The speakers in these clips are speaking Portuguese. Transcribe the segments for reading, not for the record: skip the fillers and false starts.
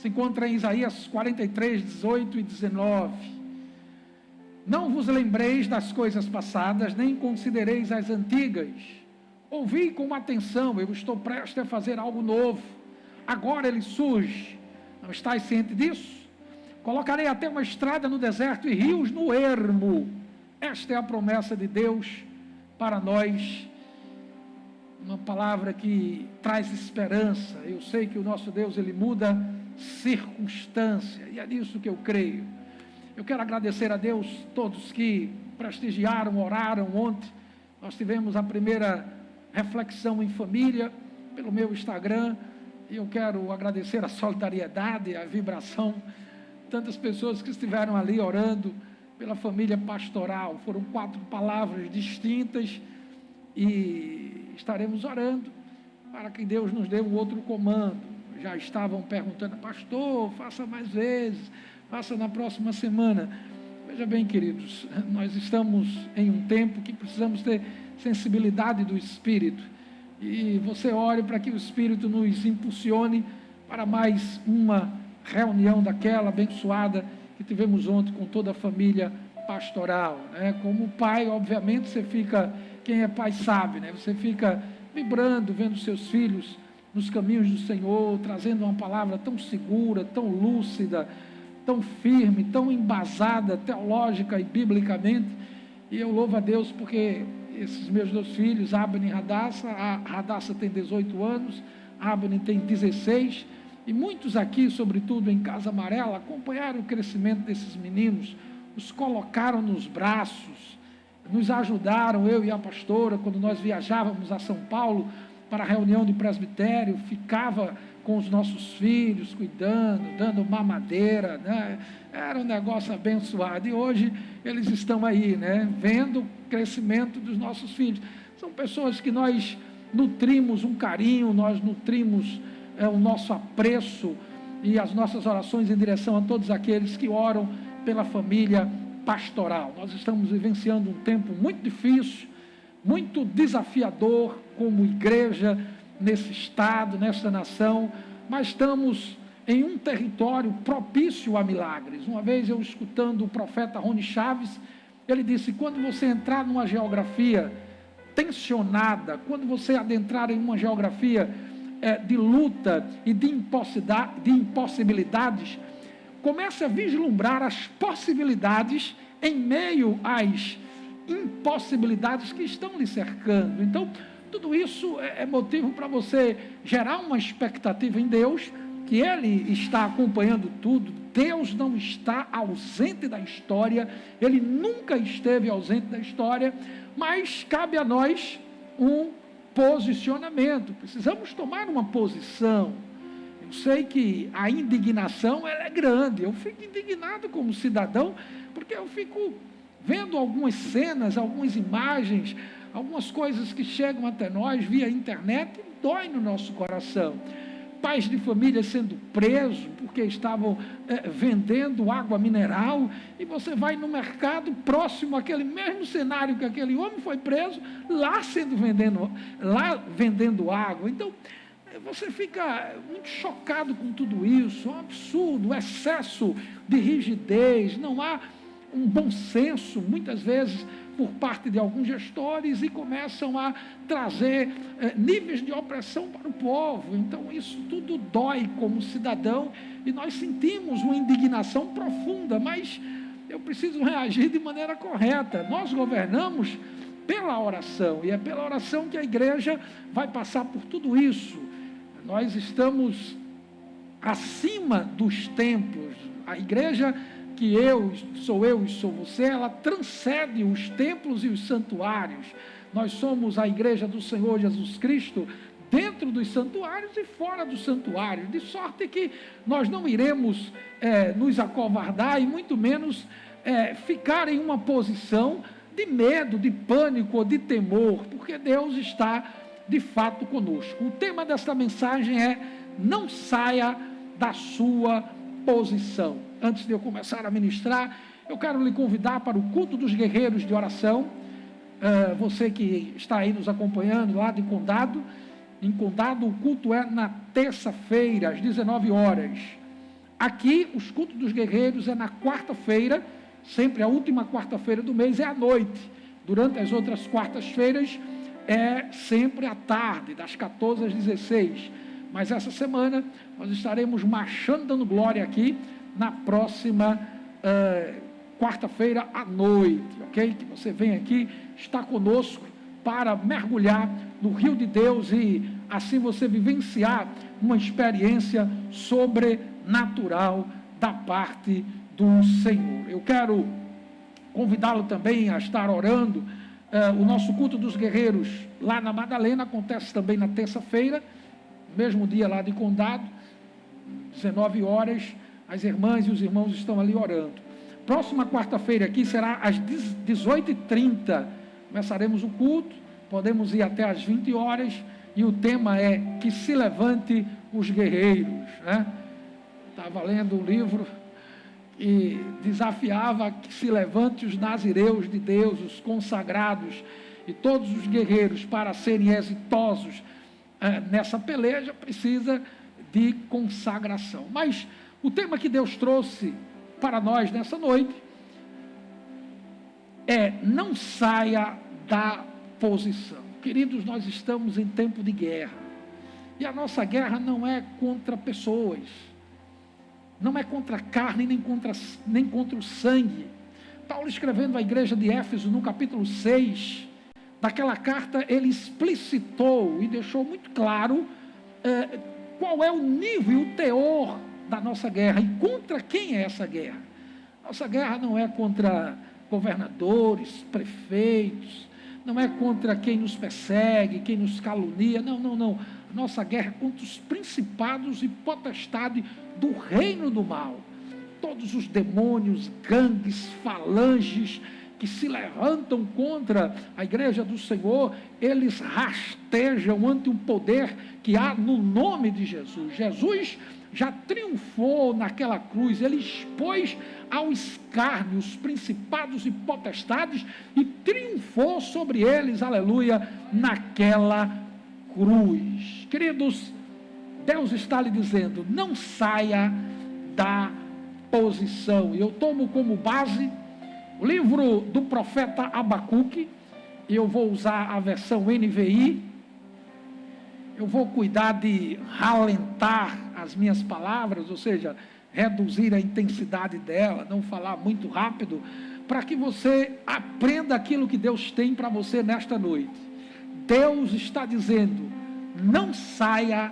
Se encontra em Isaías 43, 18 e 19. Não vos lembreis das coisas passadas, nem considereis as antigas. Ouvi com atenção, eu estou prestes a fazer algo novo. Agora ele surge. Não estáis ciente disso? Colocarei até uma estrada no deserto e rios no ermo. Esta é a promessa de Deus para nós. Uma palavra que traz esperança. Eu sei que o nosso Deus, ele muda circunstância, e é nisso que eu creio. Eu quero agradecer a Deus, todos que prestigiaram, oraram ontem. Nós tivemos a primeira reflexão em família, pelo meu Instagram, e eu quero agradecer a solidariedade, a vibração, tantas pessoas que estiveram ali orando pela família pastoral. Foram 4 palavras distintas, e estaremos orando para que Deus nos dê um outro comando. Já estavam perguntando, pastor, faça mais vezes, faça na próxima semana. Veja bem, queridos, nós estamos em um tempo que precisamos ter sensibilidade do Espírito, e você ore para que o Espírito nos impulsione para mais uma reunião daquela abençoada que tivemos ontem com toda a família pastoral, né? Como pai, obviamente, você fica, quem é pai sabe, né? Você fica vibrando, vendo seus filhos nos caminhos do Senhor, trazendo uma palavra tão segura, tão lúcida, tão firme, tão embasada teológica e biblicamente. E eu louvo a Deus porque esses meus 2 filhos, Abner e Radassa, a Radassa tem 18 anos, Abner tem 16, e muitos aqui, sobretudo em Casa Amarela, acompanharam o crescimento desses meninos, os colocaram nos braços, nos ajudaram, eu e a pastora, quando nós viajávamos a São Paulo para a reunião de presbitério, ficava com os nossos filhos, cuidando, dando mamadeira, né? Era um negócio abençoado, e hoje eles estão aí, né? Vendo o crescimento dos nossos filhos. São pessoas que nós nutrimos um carinho, nós nutrimos o nosso apreço e as nossas orações em direção a todos aqueles que oram pela família pastoral. Nós estamos vivenciando um tempo muito difícil, muito desafiador como igreja nesse estado, nessa nação, mas estamos em um território propício a milagres. Uma vez eu escutando o profeta Rony Chaves, ele disse, quando você entrar numa geografia tensionada, quando você adentrar em uma geografia de luta e de impossibilidades, comece a vislumbrar as possibilidades em meio às impossibilidades que estão lhe cercando. Então, tudo isso é motivo para você gerar uma expectativa em Deus, que Ele está acompanhando tudo. Deus não está ausente da história, Ele nunca esteve ausente da história, mas cabe a nós um posicionamento. Precisamos tomar uma posição. Eu sei que a indignação ela é grande, eu fico indignado como cidadão, porque eu fico vendo algumas cenas, algumas imagens, algumas coisas que chegam até nós via internet, e dói no nosso coração. Pais de família sendo presos porque estavam vendendo água mineral, e você vai no mercado próximo àquele mesmo cenário que aquele homem foi preso, lá vendendo água. Então, você fica muito chocado com tudo isso, é um absurdo, excesso de rigidez, não há um bom senso, muitas vezes, por parte de alguns gestores, e começam a trazer níveis de opressão para o povo. Então, isso tudo dói como cidadão, e nós sentimos uma indignação profunda, mas eu preciso reagir de maneira correta. Nós governamos pela oração, e é pela oração que a igreja vai passar por tudo isso. Nós estamos acima dos templos. A igreja que eu e sou você, ela transcende os templos e os santuários. Nós somos a igreja do Senhor Jesus Cristo dentro dos santuários e fora dos santuários, de sorte que nós não iremos nos acovardar e muito menos ficar em uma posição de medo, de pânico ou de temor, porque Deus está de fato conosco. O tema desta mensagem é: não saia da sua posição. Antes de eu começar a ministrar, eu quero lhe convidar para o culto dos guerreiros de oração. Você que está aí nos acompanhando lá de Condado, em Condado o culto é na terça-feira, às 19 horas. Aqui, os cultos dos guerreiros é na quarta-feira, sempre a última quarta-feira do mês é à noite. Durante as outras quartas-feiras é sempre à tarde, das 14 às 16. Mas essa semana nós estaremos marchando dando glória aqui na próxima quarta-feira à noite, ok? Que você vem aqui, está conosco para mergulhar no rio de Deus e assim você vivenciar uma experiência sobrenatural da parte do Senhor. Eu quero convidá-lo também a estar orando. O nosso culto dos guerreiros lá na Madalena acontece também na terça-feira, mesmo dia lá de Condado, 19 horas, as irmãs e os irmãos estão ali orando. Próxima quarta-feira aqui será às 18h30, começaremos o culto, podemos ir até às 20 horas, e o tema é que se levante os guerreiros, né? Estava lendo um livro e desafiava que se levante os nazireus de Deus, os consagrados, e todos os guerreiros, para serem exitosos nessa peleja, precisa de consagração. Mas o tema que Deus trouxe para nós nessa noite é: não saia da posição. Queridos, nós estamos em tempo de guerra, e a nossa guerra não é contra pessoas, não é contra a carne, nem contra o sangue. Paulo, escrevendo à igreja de Éfeso, no capítulo 6, daquela carta, ele explicitou e deixou muito claro qual é o nível, o teor da nossa guerra e contra quem é essa guerra. Nossa guerra não é contra governadores, prefeitos, não é contra quem nos persegue, quem nos calunia, não. Nossa guerra é contra os principados e potestades do reino do mal. Todos os demônios, gangues, falanges que se levantam contra a igreja do Senhor, eles rastejam ante um poder que há no nome de Jesus. Jesus já triunfou naquela cruz, ele expôs ao escárnio os principados e potestades e triunfou sobre eles, aleluia, naquela cruz. Queridos, Deus está lhe dizendo: não saia da posição. E eu tomo como base o livro do profeta Abacuque, e eu vou usar a versão NVI. Eu vou cuidar de ralentar as minhas palavras, ou seja, reduzir a intensidade dela, não falar muito rápido, para que você aprenda aquilo que Deus tem para você nesta noite. Deus está dizendo: não saia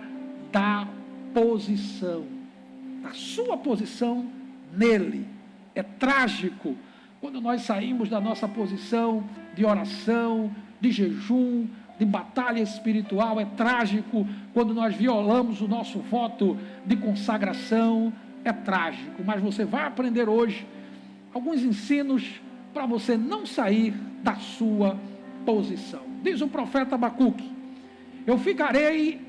da posição, da sua posição nele. É trágico quando nós saímos da nossa posição de oração, de jejum, de batalha espiritual. É trágico quando nós violamos o nosso voto de consagração. É trágico, mas você vai aprender hoje alguns ensinos para você não sair da sua posição. Diz o profeta Abacuque: eu ficarei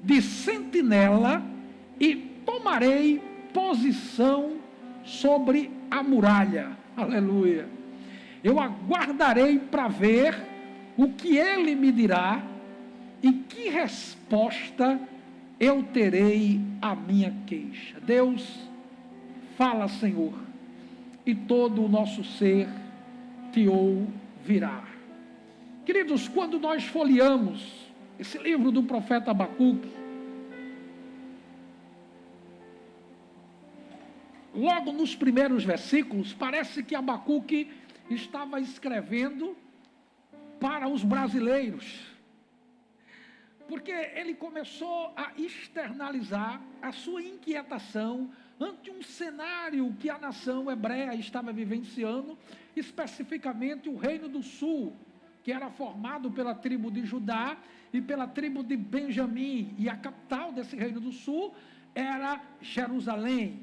de sentinela e tomarei posição sobre a muralha. Aleluia. Eu aguardarei para ver o que ele me dirá e que resposta eu terei à minha queixa. Deus, fala, Senhor, e todo o nosso ser te ouvirá. Queridos, quando nós folheamos esse livro do profeta Abacuque, logo nos primeiros versículos, parece que Abacuque estava escrevendo para os brasileiros, porque ele começou a externalizar a sua inquietação ante um cenário que a nação hebreia estava vivenciando, especificamente o Reino do Sul, que era formado pela tribo de Judá e pela tribo de Benjamim, e a capital desse Reino do Sul era Jerusalém.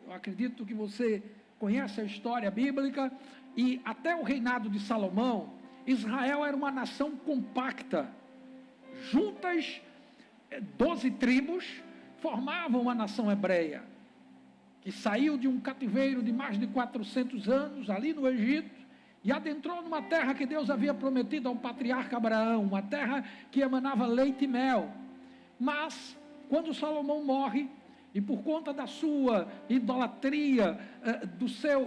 Eu acredito que você conhece a história bíblica, e até o reinado de Salomão, Israel era uma nação compacta. Juntas, 12 tribos formavam a nação hebreia, que saiu de um cativeiro de mais de 400 anos, ali no Egito, e adentrou numa terra que Deus havia prometido ao patriarca Abraão, uma terra que emanava leite e mel. Mas, quando Salomão morre, E por conta da sua idolatria,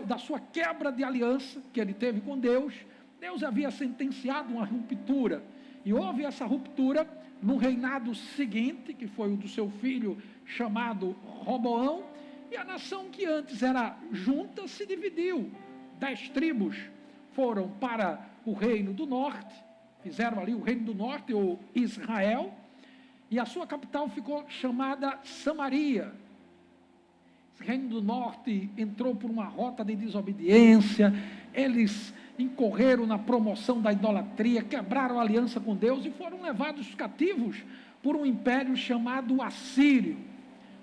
da sua quebra de aliança que ele teve com Deus, Deus havia sentenciado uma ruptura. E houve essa ruptura no reinado seguinte, que foi o do seu filho chamado Roboão, e a nação que antes era junta se dividiu. 10 tribos foram para o reino do norte, fizeram ali o reino do norte, ou Israel, e a sua capital ficou chamada Samaria. O reino do norte entrou por uma rota de desobediência, eles incorreram na promoção da idolatria, quebraram a aliança com Deus e foram levados cativos por um império chamado Assírio.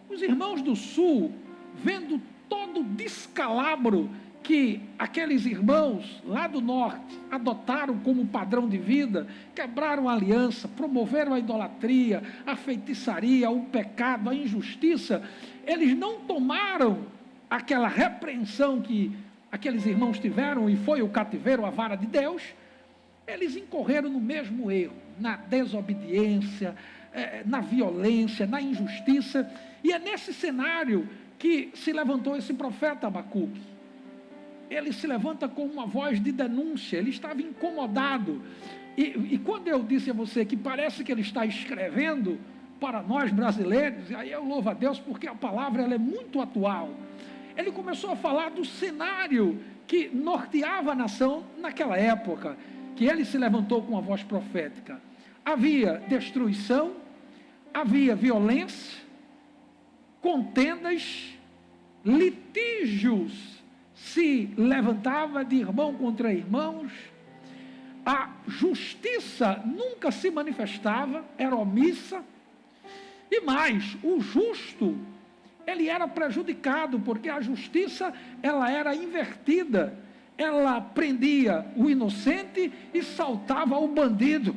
Os irmãos do sul, vendo todo o descalabro que aqueles irmãos lá do norte adotaram como padrão de vida, quebraram a aliança, promoveram a idolatria, a feitiçaria, o pecado, a injustiça, eles não tomaram aquela repreensão que aqueles irmãos tiveram, e foi o cativeiro, a vara de Deus. Eles incorreram no mesmo erro, na desobediência, na violência, na injustiça, e é nesse cenário que se levantou esse profeta Abacuque. Ele se levanta com uma voz de denúncia, ele estava incomodado, e quando eu disse a você que parece que ele está escrevendo para nós brasileiros, e aí eu louvo a Deus porque a palavra ela é muito atual. Ele começou a falar do cenário que norteava a nação naquela época, que ele se levantou com a voz profética. Havia destruição, havia violência, contendas, litígios se levantava de irmão contra irmãos, a justiça nunca se manifestava, era omissa, e mais, o justo, ele era prejudicado, porque a justiça, ela era invertida, ela prendia o inocente e saltava o bandido.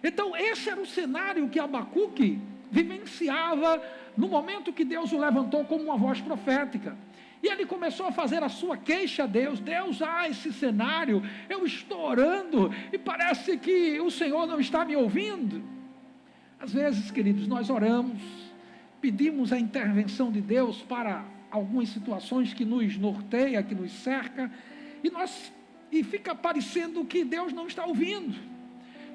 Então, esse era o cenário que Abacuque vivenciava no momento que Deus o levantou como uma voz profética. E ele começou a fazer a sua queixa a Deus. Deus, esse cenário, eu estou orando e parece que o Senhor não está me ouvindo. Às vezes, queridos, nós oramos, pedimos a intervenção de Deus para algumas situações que nos norteia, que nos cerca, e fica parecendo que Deus não está ouvindo,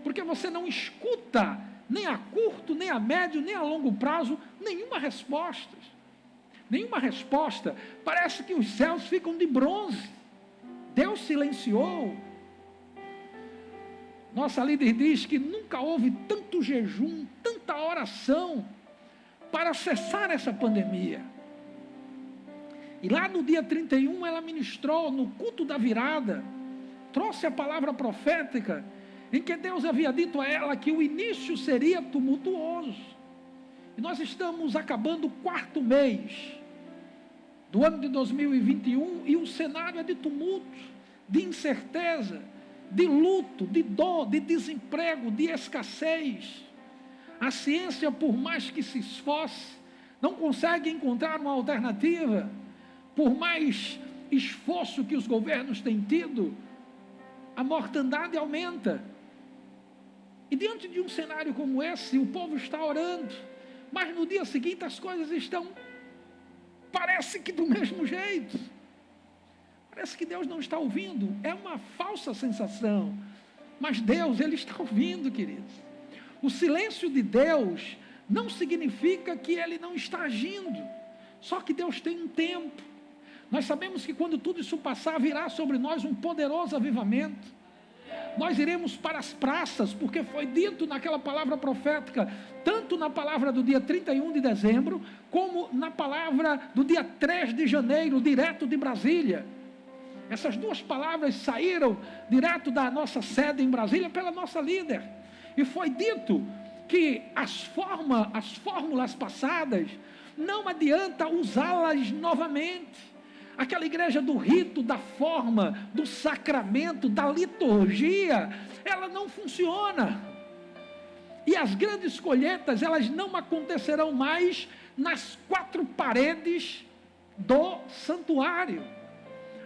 porque você não escuta, nem a curto, nem a médio, nem a longo prazo, nenhuma resposta. Parece que os céus ficam de bronze. Deus silenciou. Nossa líder diz que nunca houve tanto jejum, tanta oração para cessar essa pandemia. E lá no dia 31 ela ministrou no culto da virada, trouxe a palavra profética, em que Deus havia dito a ela que o início seria tumultuoso. E nós estamos acabando o 4º mês do ano de 2021, e o cenário é de tumulto, de incerteza, de luto, de dor, de desemprego, de escassez. A ciência, por mais que se esforce, não consegue encontrar uma alternativa. Por mais esforço que os governos têm tido, a mortandade aumenta. E diante de um cenário como esse, o povo está orando, mas no dia seguinte as coisas estão, parece que do mesmo jeito. Parece que Deus não está ouvindo. É uma falsa sensação. Mas Deus, Ele está ouvindo, queridos. O silêncio de Deus não significa que Ele não está agindo. Só que Deus tem um tempo. Nós sabemos que quando tudo isso passar, virá sobre nós um poderoso avivamento. Nós iremos para as praças, porque foi dito naquela palavra profética, tanto na palavra do dia 31 de dezembro, como na palavra do dia 3 de janeiro, direto de Brasília. Essas duas palavras saíram direto da nossa sede em Brasília pela nossa líder. E foi dito que as fórmulas passadas, não adianta usá-las novamente. Aquela igreja do rito, da forma, do sacramento, da liturgia, ela não funciona. E as grandes colheitas, elas não acontecerão mais nas 4 paredes do santuário.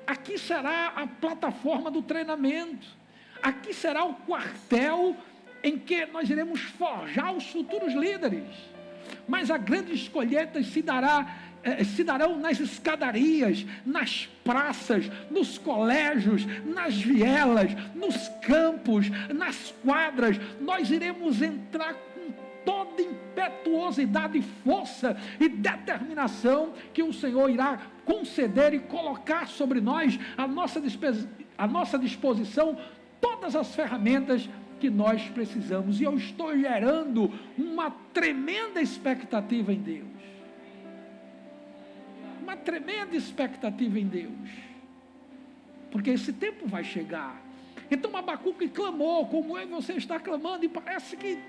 Aqui será a plataforma do treinamento. Aqui será o quartel em que nós iremos forjar os futuros líderes. mas as grandes colheitas se darão nas escadarias, nas praças, nos colégios, nas vielas, nos campos, nas quadras. Nós iremos entrar com toda impetuosidade, força e determinação que o Senhor irá conceder e colocar sobre nós à nossa disposição todas as ferramentas que nós precisamos. E eu estou gerando uma tremenda expectativa em Deus. Uma tremenda expectativa em Deus. Porque esse tempo vai chegar. Então Abacuque clamou, como eu e você está clamando, e parece que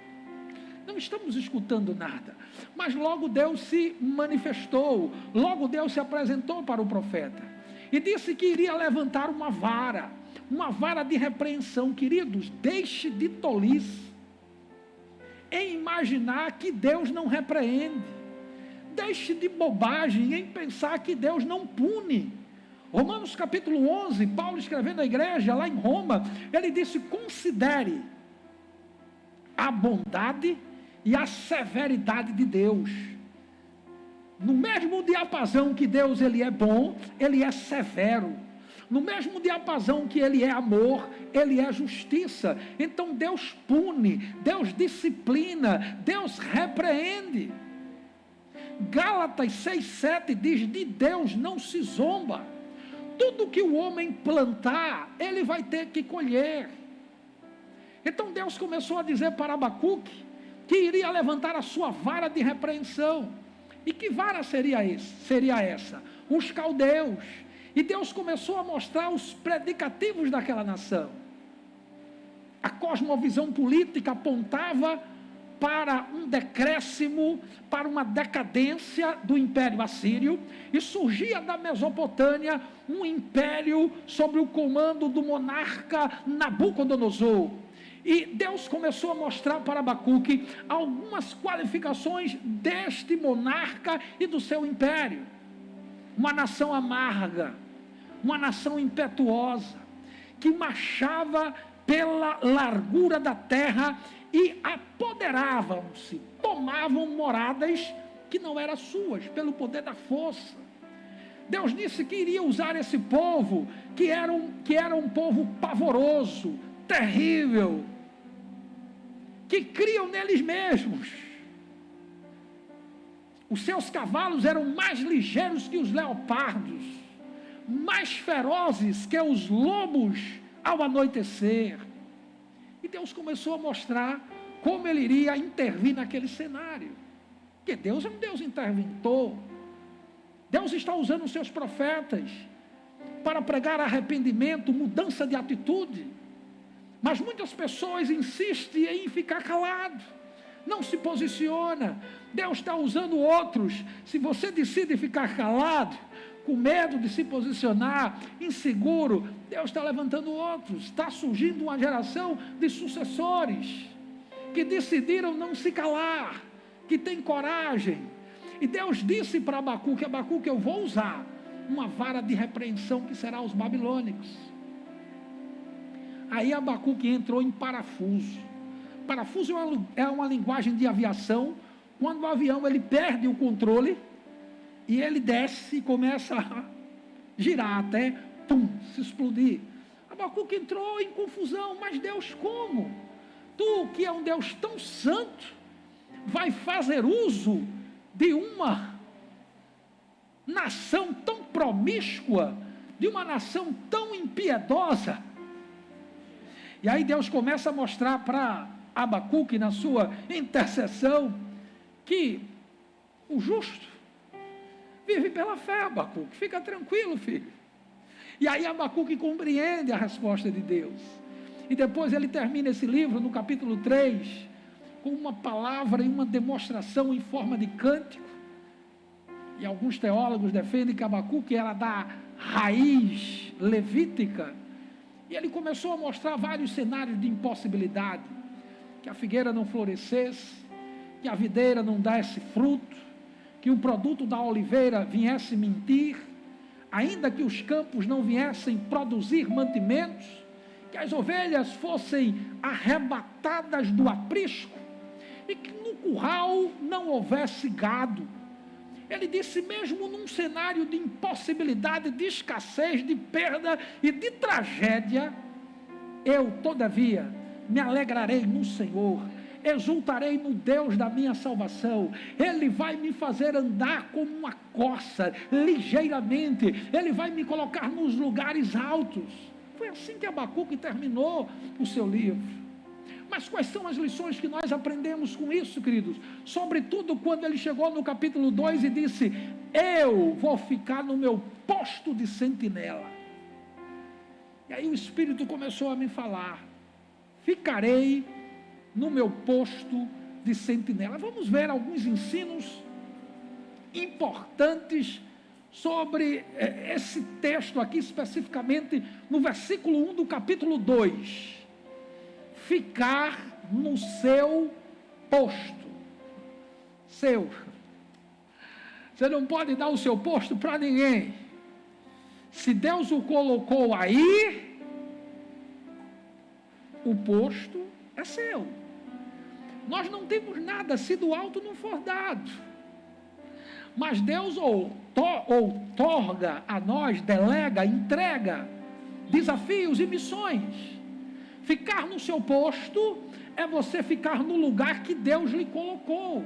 não estamos escutando nada. Mas logo Deus se manifestou, logo Deus se apresentou para o profeta. E disse que iria levantar uma vara de repreensão. Queridos, deixe de tolice em imaginar que Deus não repreende. Deixe de bobagem em pensar que Deus não pune. Romanos capítulo 11, Paulo escrevendo à igreja lá em Roma, ele disse: considere a bondade e a severidade de Deus. No mesmo diapasão que Deus ele é bom, ele é severo. No mesmo diapasão que ele é amor, ele é justiça. Então Deus pune, Deus disciplina, Deus repreende. Gálatas 6,7 diz: de Deus não se zomba. Tudo que o homem plantar, ele vai ter que colher. Então Deus começou a dizer para Abacuque que iria levantar a sua vara de repreensão. E que vara seria essa? Os caldeus. E Deus começou a mostrar os predicativos daquela nação. A cosmovisão política apontava para um decréscimo, para uma decadência do Império Assírio, e surgia da Mesopotâmia um império sob o comando do monarca Nabucodonosor. E Deus começou a mostrar para Abacuque algumas qualificações deste monarca e do seu império. Uma nação amarga, uma nação impetuosa, que marchava pela largura da terra e apoderavam-se, tomavam moradas que não eram suas, pelo poder da força. Deus disse que iria usar esse povo, que era um povo pavoroso, terrível, que criam neles mesmos. Os seus cavalos eram mais ligeiros que os leopardos, mais ferozes que os lobos ao anoitecer. E Deus começou a mostrar como ele iria intervir naquele cenário. Porque Deus é um Deus interventor. Deus está usando os seus profetas para pregar arrependimento, mudança de atitude. Mas muitas pessoas insistem em ficar calado, não se posiciona. Deus está usando outros. Se você decide ficar calado, com medo de se posicionar, inseguro, Deus está levantando outros. Está surgindo uma geração de sucessores que decidiram não se calar, que tem coragem. E Deus disse para Abacuque: Abacuque, eu vou usar uma vara de repreensão que será os babilônicos. Aí Abacuque entrou em parafuso. Parafuso é uma linguagem de aviação, quando o avião ele perde o controle e ele desce e começa a girar até se explodir. Abacuque entrou em confusão. Mas Deus, como? Tu que é um Deus tão santo, vai fazer uso de uma nação tão promíscua, de uma nação tão impiedosa? E aí Deus começa a mostrar para Abacuque, na sua intercessão, que o justo vive pela fé. Abacuque, fica tranquilo, filho. E aí Abacuque compreende a resposta de Deus. E depois ele termina esse livro, no capítulo 3, com uma palavra e uma demonstração em forma de cântico. E alguns teólogos defendem que Abacuque era da raiz levítica. E ele começou a mostrar vários cenários de impossibilidade. Que a figueira não florescesse, que a videira não desse fruto, que o produto da oliveira viesse mentir, ainda que os campos não viessem produzir mantimentos, que as ovelhas fossem arrebatadas do aprisco, e que no curral não houvesse gado. Ele disse, mesmo num cenário de impossibilidade, de escassez, de perda e de tragédia, eu, todavia, me alegrarei no Senhor, exultarei no Deus da minha salvação. Ele vai me fazer andar como uma corça, ligeiramente. Ele vai me colocar nos lugares altos. Foi assim que Abacuque terminou o seu livro. Mas quais são as lições que nós aprendemos com isso, queridos? Sobretudo quando ele chegou no capítulo 2 e disse, eu vou ficar no meu posto de sentinela. E aí o Espírito começou a me falar, ficarei no meu posto de sentinela. Vamos ver alguns ensinos importantes sobre esse texto aqui, especificamente no versículo 1 do capítulo 2. Ficar no seu posto. Seu. Você não pode dar o seu posto para ninguém. Se Deus o colocou aí, o posto é seu. Nós não temos nada se do alto não for dado. Mas Deus outorga a nós, delega, entrega desafios e missões. Ficar no seu posto é você ficar no lugar que Deus lhe colocou.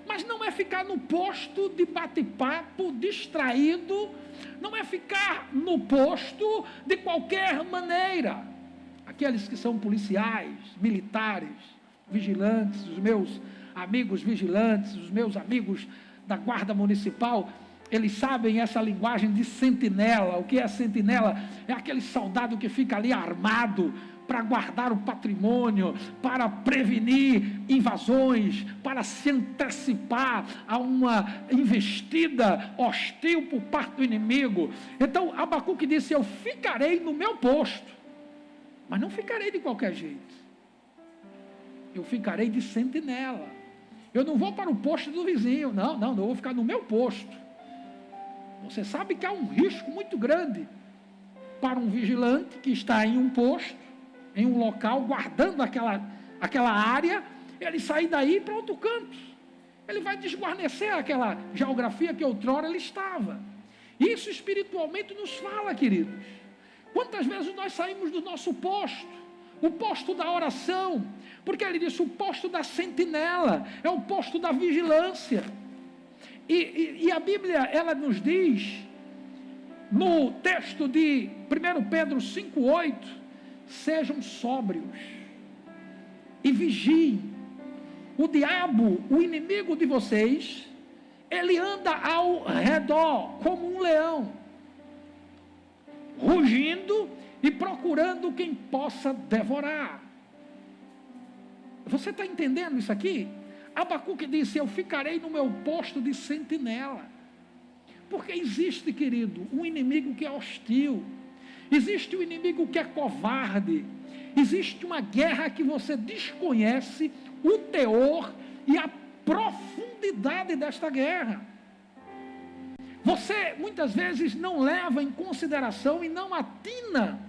Mas não é ficar no posto de bate-papo, distraído, não é ficar no posto de qualquer maneira. Aqueles que são policiais, militares, vigilantes, os meus amigos vigilantes, os meus amigos da guarda municipal, eles sabem essa linguagem de sentinela. O que é sentinela? É aquele soldado que fica ali armado para guardar o patrimônio, para prevenir invasões, para se antecipar a uma investida hostil por parte do inimigo. Então Abacuque disse, eu ficarei no meu posto, mas não ficarei de qualquer jeito. Eu ficarei de sentinela. Eu não vou para o posto do vizinho, não, eu vou ficar no meu posto. Você sabe que há um risco muito grande para um vigilante que está em um posto, em um local, guardando aquela área, ele sair daí para outro canto. Ele vai desguarnecer aquela geografia que outrora ele estava. Isso espiritualmente nos fala, queridos. Quantas vezes nós saímos do nosso posto, o posto da oração, porque ele disse o posto da sentinela, é o posto da vigilância. E a Bíblia, ela nos diz, no texto de 1 Pedro 5,8, sejam sóbrios e vigiem. O diabo, o inimigo de vocês, ele anda ao redor como um leão, rugindo e procurando quem possa devorar. Você está entendendo isso aqui? Abacuque disse, eu ficarei no meu posto de sentinela. Porque existe, querido, um inimigo que é hostil. Existe um inimigo que é covarde. Existe uma guerra que você desconhece o teor e a profundidade desta guerra. Você muitas vezes não leva em consideração e não atina,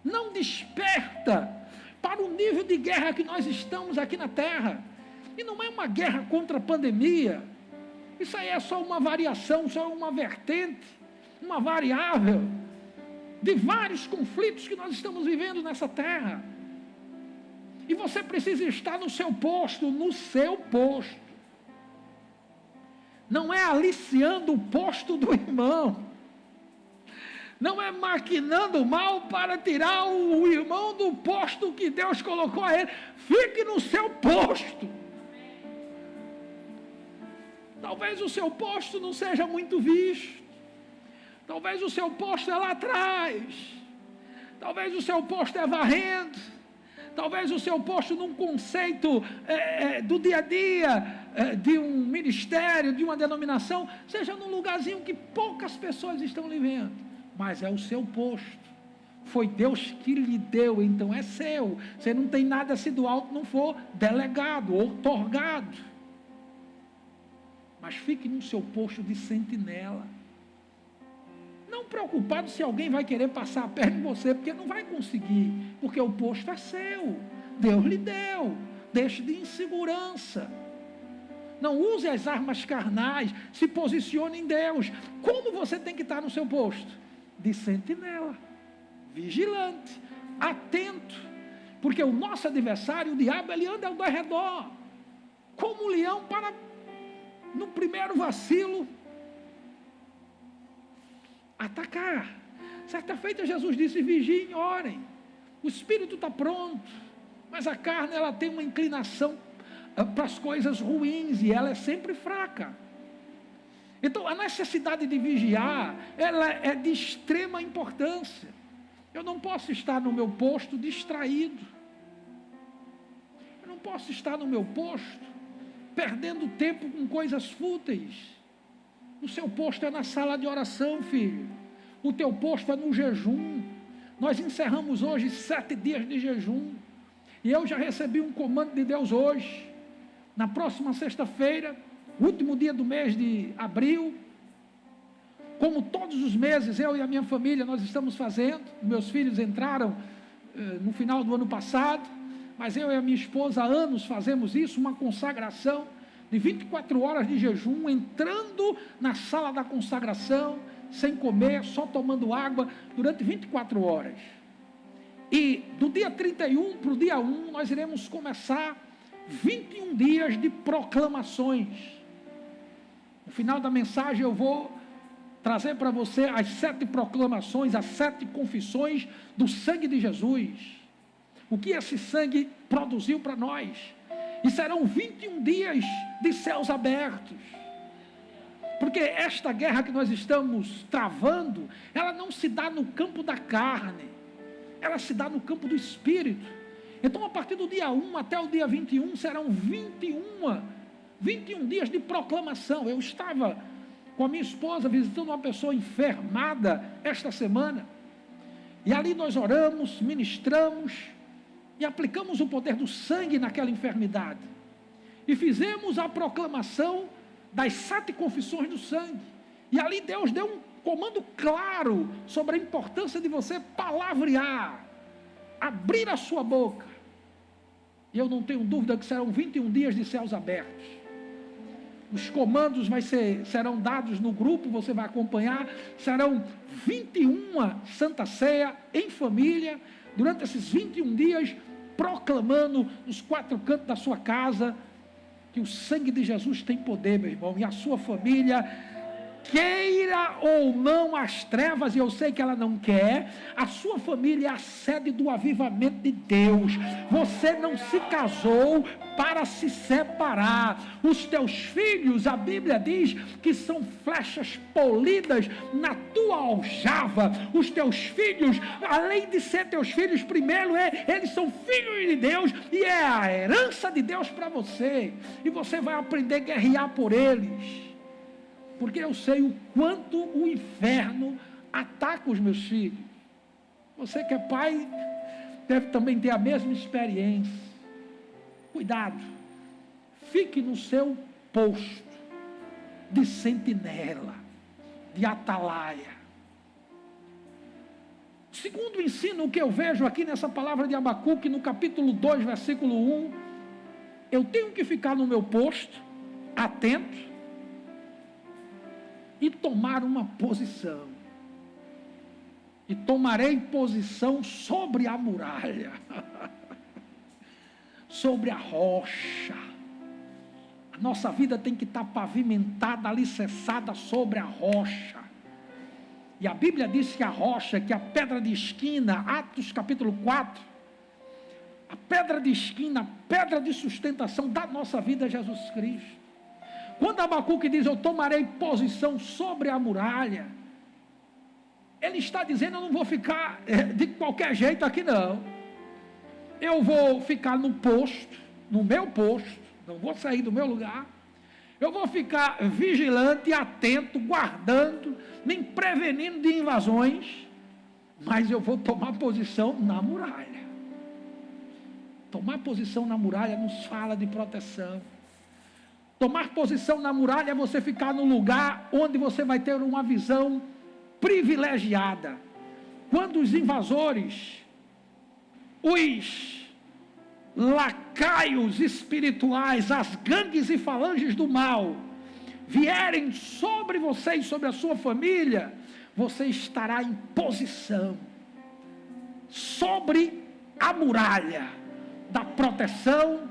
não desperta para o nível de guerra que nós estamos aqui na Terra. E não é uma guerra contra a pandemia. Isso aí é só uma variação, só uma vertente, uma variável de vários conflitos que nós estamos vivendo nessa terra. E você precisa estar no seu posto, no seu posto. Não é aliciando o posto do irmão. Não é maquinando mal para tirar o irmão do posto que Deus colocou a ele. Fique no seu posto. Talvez o seu posto não seja muito visto. Talvez o seu posto é lá atrás. Talvez o seu posto é varrendo. Talvez o seu posto num conceito do dia a dia, de um ministério, de uma denominação, seja num lugarzinho que poucas pessoas estão lhe vendo. Mas é o seu posto. Foi Deus que lhe deu, então é seu. Você não tem nada se do alto não for delegado, outorgado. Mas fique no seu posto de sentinela. Não preocupado se alguém vai querer passar a perna em você, porque não vai conseguir, porque o posto é seu, Deus lhe deu, deixe de insegurança. Não use as armas carnais, se posicione em Deus. Como você tem que estar no seu posto? De sentinela, vigilante, atento, porque o nosso adversário, o diabo, ele anda ao redor, como um leão para, no primeiro vacilo, atacar. Certa feita Jesus disse: vigiem, orem. O espírito está pronto, mas a carne, ela tem uma inclinação para as coisas ruins, e ela é sempre fraca. Então a necessidade de vigiar, ela é de extrema importância. Eu não posso estar no meu posto distraído, eu não posso estar no meu posto perdendo tempo com coisas fúteis. O seu posto é na sala de oração, filho. O teu posto é no jejum. Nós encerramos hoje 7 dias de jejum, e eu já recebi um comando de Deus hoje. Na próxima sexta-feira, último dia do mês de abril, como todos os meses, eu e a minha família, nós estamos fazendo. Meus filhos entraram no final do ano passado, mas eu e a minha esposa há anos fazemos isso, uma consagração de 24 horas de jejum, entrando na sala da consagração, sem comer, só tomando água, durante 24 horas. E do dia 31 para o dia 1, nós iremos começar 21 dias de proclamações. No final da mensagem eu vou trazer para você as 7 proclamações, as 7 confissões do sangue de Jesus. O que esse sangue produziu para nós. E serão 21 dias de céus abertos. Porque esta guerra que nós estamos travando, ela não se dá no campo da carne, ela se dá no campo do Espírito. Então, a partir do dia 1 até o dia 21, serão 21 dias de proclamação. Eu estava com a minha esposa visitando uma pessoa enfermada esta semana, e ali nós oramos, ministramos, e aplicamos o poder do sangue naquela enfermidade, e fizemos a proclamação das 7 confissões do sangue, e ali Deus deu um comando claro sobre a importância de você palavrear, abrir a sua boca, e eu não tenho dúvida que serão 21 dias de céus abertos. Os comandos serão dados no grupo, você vai acompanhar, serão 21 Santa Ceia em família, durante esses 21 dias, proclamando nos 4 cantos da sua casa, que o sangue de Jesus tem poder, meu irmão, e a sua família, queira ou não as trevas, e eu sei que ela não quer, a sua família é a sede do avivamento de Deus. Você não se casou para se separar. Os teus filhos, a Bíblia diz que são flechas polidas na tua aljava. Os teus filhos, além de ser teus filhos, primeiro eles são filhos de Deus, e é a herança de Deus para você, e você vai aprender a guerrear por eles. Porque eu sei o quanto o inferno ataca os meus filhos. Você que é pai, deve também ter a mesma experiência. Cuidado. Fique no seu posto de sentinela, de atalaia. Segundo o ensino que eu vejo aqui nessa palavra de Abacuque, no capítulo 2, versículo 1, eu tenho que ficar no meu posto, atento, e tomar uma posição. E tomarei posição sobre a muralha, sobre a rocha. A nossa vida tem que estar pavimentada, alicerçada sobre a rocha. E a Bíblia diz que a rocha, que a pedra de esquina, Atos capítulo 4, a pedra de esquina, a pedra de sustentação da nossa vida é Jesus Cristo. Quando Abacuque diz, eu tomarei posição sobre a muralha, ele está dizendo, eu não vou ficar de qualquer jeito aqui não. Eu vou ficar no posto, no meu posto, não vou sair do meu lugar. Eu vou ficar vigilante, atento, guardando, me prevenindo de invasões, mas eu vou tomar posição na muralha. Tomar posição na muralha nos fala de proteção. Tomar posição na muralha é você ficar no lugar onde você vai ter uma visão privilegiada. Quando os invasores, os lacaios espirituais, as gangues e falanges do mal, vierem sobre você e sobre a sua família, você estará em posição sobre a muralha da proteção,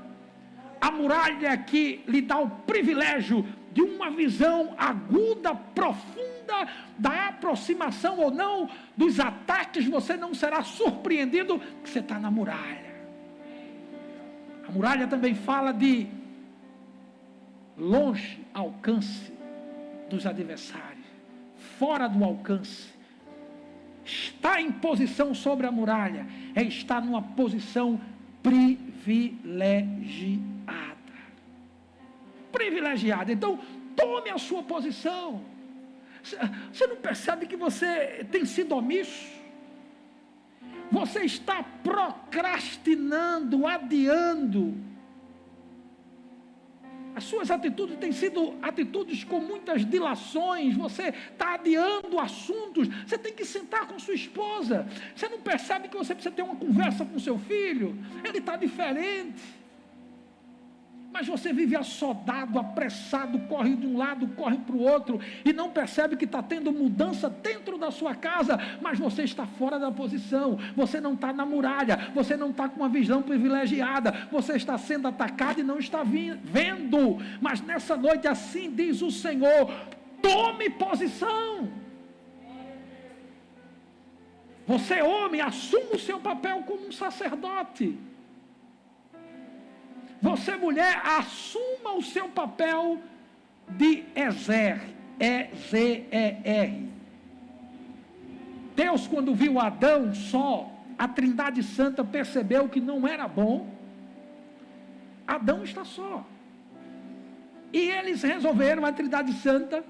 a muralha que lhe dá o privilégio de uma visão aguda, profunda, da aproximação ou não dos ataques. Você não será surpreendido que você está na muralha. A muralha também fala de longe alcance dos adversários, fora do alcance. Estar em posição sobre a muralha é estar numa posição privilegiada. Então, tome a sua posição. Você não percebe que você tem sido omisso? Você está procrastinando, adiando. As suas atitudes têm sido atitudes com muitas dilações. Você está adiando assuntos. Você tem que sentar com sua esposa. Você não percebe que você precisa ter uma conversa com seu filho? Ele está diferente. Mas você vive assodado, apressado, corre de um lado, corre para o outro, e não percebe que está tendo mudança dentro da sua casa, mas você está fora da posição, você não está na muralha, você não está com uma visão privilegiada, você está sendo atacado e não está vendo. Mas nessa noite, assim diz o Senhor: tome posição. Você, homem, assuma o seu papel como um sacerdote. Você, mulher, assuma o seu papel de Ezer, E-Z-E-R. Deus, quando viu Adão só, a Trindade Santa percebeu que não era bom. Adão está só. E eles resolveram, a Trindade Santa,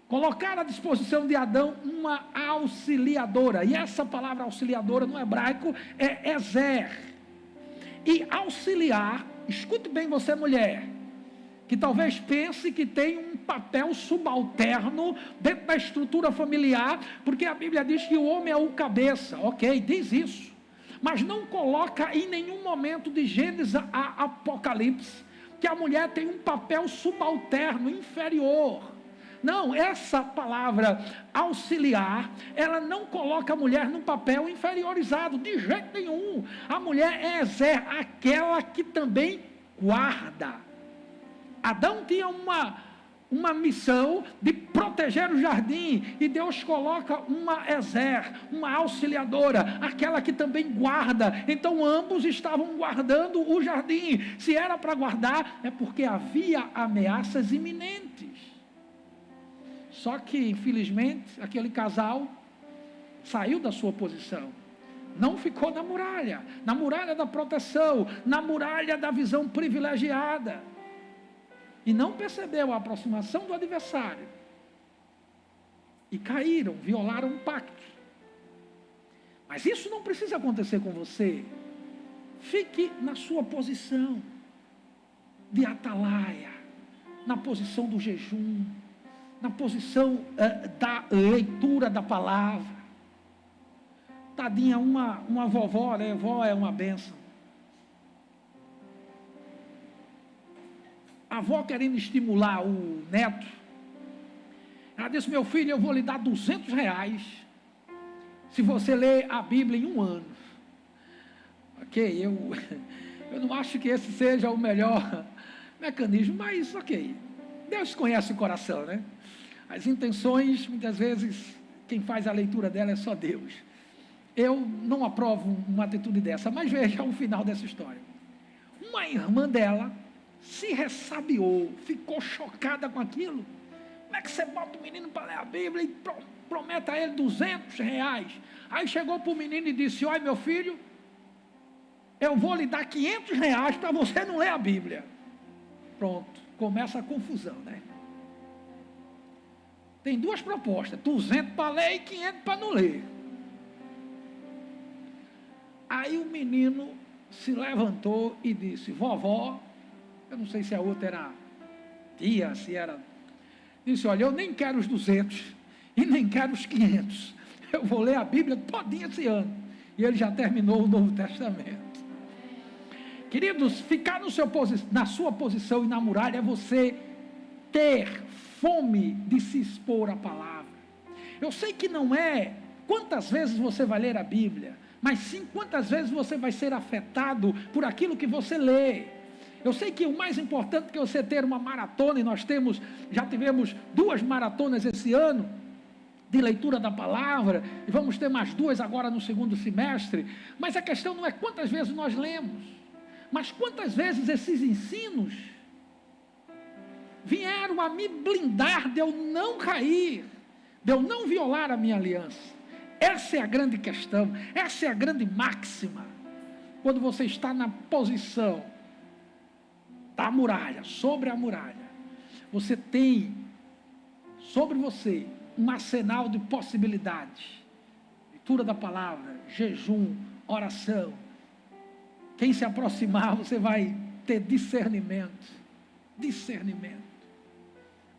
colocar à disposição de Adão uma auxiliadora. E essa palavra auxiliadora no hebraico é Ezer. E auxiliar, escute bem você, mulher, que talvez pense que tem um papel subalterno dentro da estrutura familiar, porque a Bíblia diz que o homem é o cabeça. Ok, diz isso, mas não coloca em nenhum momento de Gênesis a Apocalipse que a mulher tem um papel subalterno, inferior. Não, essa palavra auxiliar, ela não coloca a mulher num papel inferiorizado, de jeito nenhum. A mulher é Ezer, aquela que também guarda. Adão tinha uma missão de proteger o jardim, e Deus coloca uma Ezer, uma auxiliadora, aquela que também guarda. Então ambos estavam guardando o jardim. Se era para guardar, é porque havia ameaças iminentes. Só que, infelizmente, aquele casal saiu da sua posição, não ficou na muralha da proteção, na muralha da visão privilegiada, e não percebeu a aproximação do adversário, e caíram, violaram um pacto. Mas isso não precisa acontecer com você. Fique na sua posição de atalaia, na posição do jejum, na posição da leitura da palavra. Tadinha, uma vovó, né? Vó é uma bênção. A avó querendo estimular o neto, ela disse: meu filho, eu vou lhe dar R$200 se você ler a Bíblia em um ano. Ok, eu não acho que esse seja o melhor mecanismo, mas ok, Deus conhece o coração, né? As intenções, muitas vezes, quem faz a leitura dela é só Deus. Eu não aprovo uma atitude dessa, mas veja o final dessa história. Uma irmã dela se ressabiou, ficou chocada com aquilo. Como é que você bota o menino para ler a Bíblia e promete a ele R$200? Aí chegou para o menino e disse: olha, meu filho, eu vou lhe dar R$500 para você não ler a Bíblia. Pronto, começa a confusão, né? Tem duas propostas: 200 para ler e 500 para não ler. Aí o menino se levantou e disse: vovó, eu não sei se a outra era tia, se era... Disse: olha, eu nem quero os 200 e nem quero os 500. Eu vou ler a Bíblia todinha esse ano. E ele já terminou o Novo Testamento. Queridos, ficar na sua posição e na muralha é você ter fome de se expor à palavra. Eu sei que não é quantas vezes você vai ler a Bíblia, mas sim quantas vezes você vai ser afetado por aquilo que você lê. Eu sei que o mais importante que você ter uma maratona, e nós já tivemos 2 maratonas esse ano, de leitura da palavra, e vamos ter mais 2 agora no segundo semestre, mas a questão não é quantas vezes nós lemos, mas quantas vezes esses ensinos vieram a me blindar de eu não cair, de eu não violar a minha aliança. Essa é a grande questão, essa é a grande máxima, quando você está na posição da muralha, sobre a muralha, você tem sobre você um arsenal de possibilidades, leitura da palavra, jejum, oração. Quem se aproximar, você vai ter discernimento,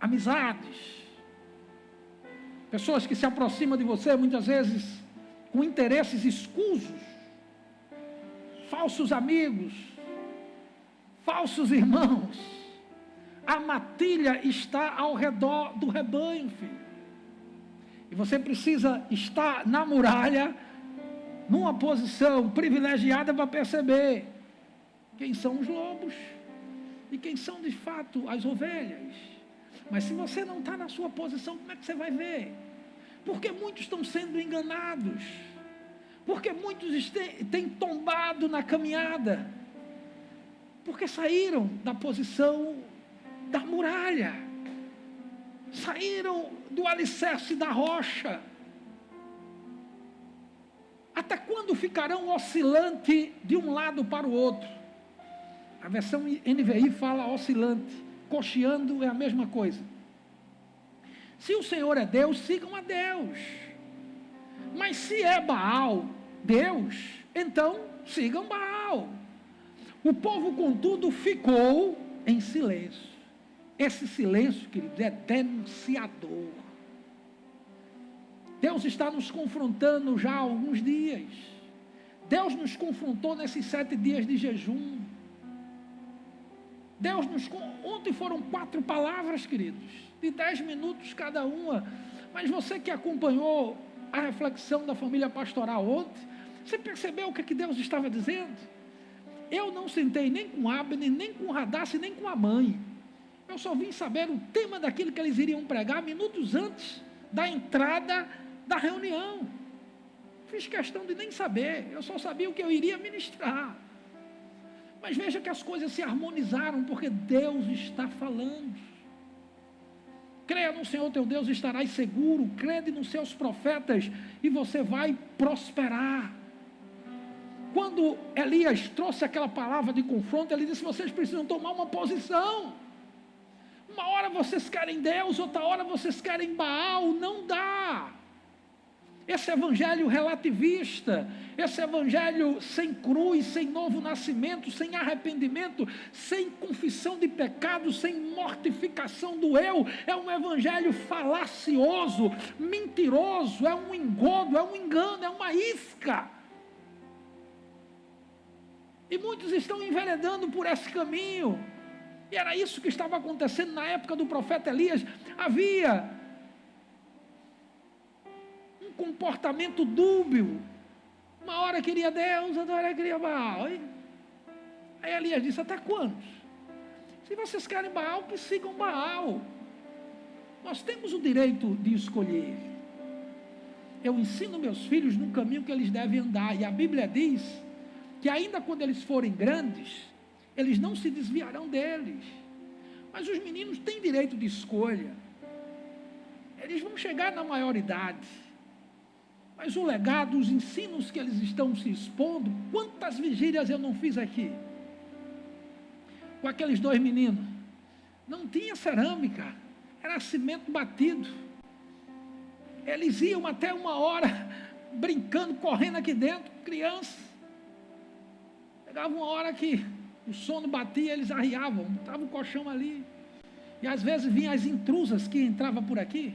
amizades, pessoas que se aproximam de você muitas vezes com interesses escusos, falsos amigos, falsos irmãos. A matilha está ao redor do rebanho, filho. E você precisa estar na muralha, numa posição privilegiada para perceber quem são os lobos e quem são de fato as ovelhas. Mas se você não está na sua posição, como é que você vai ver? Porque muitos estão sendo enganados, porque muitos têm tombado na caminhada, porque saíram da posição da muralha, saíram do alicerce da rocha. Até quando ficarão oscilante de um lado para o outro? A versão NVI fala oscilante, cocheando é a mesma coisa. Se o Senhor é Deus, sigam a Deus. Mas se é Baal, Deus, então sigam Baal. O povo, contudo, ficou em silêncio. Esse silêncio, queridos, é denunciador. Deus está nos confrontando já há alguns dias. Deus nos confrontou nesses 7 dias de jejum. Ontem foram 4 palavras, queridos, de 10 minutos cada uma. Mas você que acompanhou a reflexão da família pastoral ontem, você percebeu o que Deus estava dizendo? Eu não sentei nem com Abner, nem com Radace, nem com a mãe. Eu só vim saber o tema daquilo que eles iriam pregar minutos antes da entrada da reunião. Fiz questão de nem saber, eu só sabia o que eu iria ministrar. Mas veja que as coisas se harmonizaram, porque Deus está falando. Creia no Senhor teu Deus, estarás seguro. Crede nos seus profetas e você vai prosperar. Quando Elias trouxe aquela palavra de confronto, ele disse: vocês precisam tomar uma posição. Uma hora vocês querem Deus, outra hora vocês querem Baal. Não dá. Esse evangelho relativista, esse evangelho sem cruz, sem novo nascimento, sem arrependimento, sem confissão de pecados, sem mortificação do eu, é um evangelho falacioso, mentiroso, é um engodo, é um engano, é uma isca. E muitos estão enveredando por esse caminho. E era isso que estava acontecendo na época do profeta Elias. Havia um comportamento dúbio. Uma hora queria Deus, outra hora queria Baal. Aí Elias disse: até quando? Se vocês querem Baal, que sigam Baal. Nós temos o direito de escolher. Eu ensino meus filhos no caminho que eles devem andar. E a Bíblia diz que ainda quando eles forem grandes, eles não se desviarão deles. Mas os meninos têm direito de escolha. Eles vão chegar na maioridade. Mas o legado, os ensinos que eles estão se expondo, quantas vigílias eu não fiz aqui? Com aqueles 2 meninos. Não tinha cerâmica, era cimento batido. Eles iam até 1 hora, brincando, correndo aqui dentro, criança. Chegava 1 hora que o sono batia, eles arriavam, botavam o colchão ali. E às vezes vinham as intrusas que entravam por aqui.